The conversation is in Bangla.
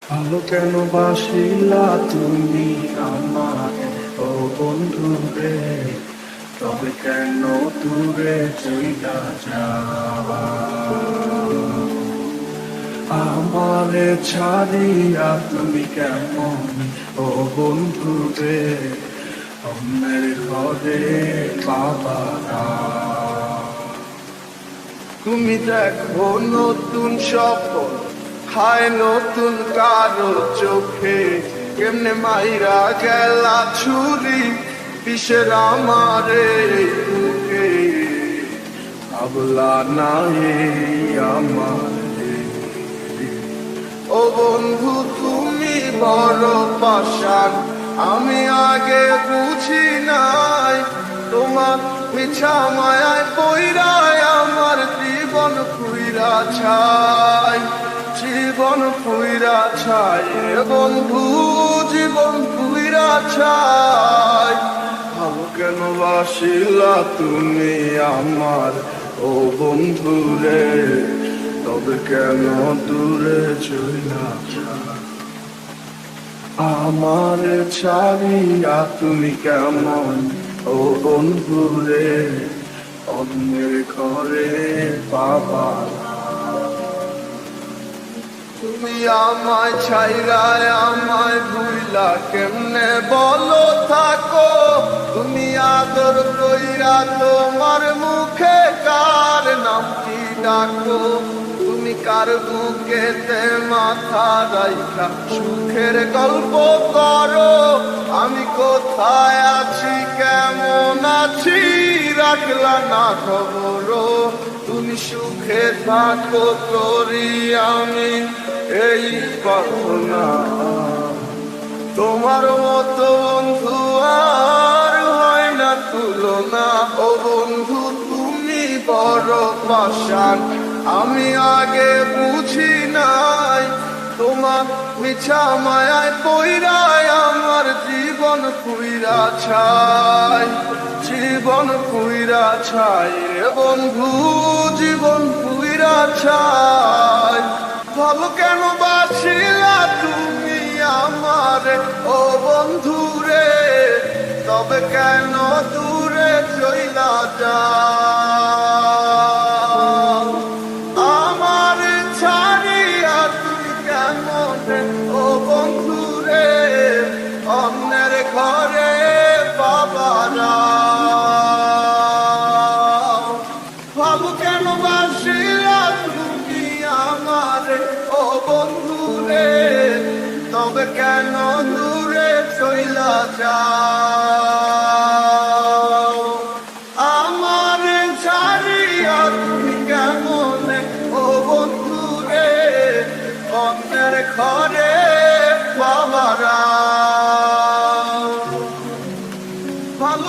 ভালো কেন বাসিলা তুমি আমাকে ও বন্ধু রে, তবে কেন দূরে চইলা যাওয়া? আমারে ছাড়িয়া তুমি কেমন ও বন্ধু রে, অন্যের ঘরে বাবারা। তুমি দেখো নতুন স্বপ্ন, হায় নতুন কারো চোখে, কেমনে মাইরা গেলা ছুরি বিষের আমারে বুকে। ভাবলা নাই আমারে, ও বন্ধু তুমি বড় পাষাণ, আমি আগে বুঝি নাই। তোমার মিছা মায়ায় পইরায় আমার জীবন পুইরা ছাই, জীবন পুইরা ছাই রে বন্ধু, জীবন পুইরা ছাই। ভালো কেন বাসিলা তুমি আমার ও বন্ধু রে, তবে কেন দূরে চইলা যাও? আমার ছাড়িয়া তুমি কেমন ও বন্ধু রে, অন্যের ঘরে বাবা। তুমি আমায় ছাইরায় আমায় ভুইলা কেমনে বলো থাকো? তুমি আদর কইরা তোমার মুখে কার নামটি ডাকো? তুমি কার বুকেতে মাথা রাইখা সুখের গল্প করো? আমি কোথায় আছি কেমন আছি রাখলা না খবর। তুমি সুখে থাকো করি আমি এই প্রার্থনা। তোমার মতো বন্ধু আর হয় না তুলনা। ও বন্ধু তুমি বড় পাষাণ, আমি আগে বুঝি নাই। তোমার মিছা মায়ায় পইরায় আমার জীবন পুইরা ছাই, জীবন পুইরা ছাই রে বন্ধু, জীবন পুইরা ছাই। ভালো কেন বাসিলা তুমি আমারে ও বন্ধু রে, তবে কেন দূরে চইলা যাও? আমার ছাড়িয়া তুমি কেমন ও বন্ধু রে, অন্যের ঘরে বাবারা। ভালো কেন বাসিলা তুমি আমারে ও বন্ধু রে, তবে কেন দূরে চইলা যাও? আমার ছাড়িয়া তুমি কেমন ও বন্ধু রে, অন্যের ঘরে বাবারা। ভালো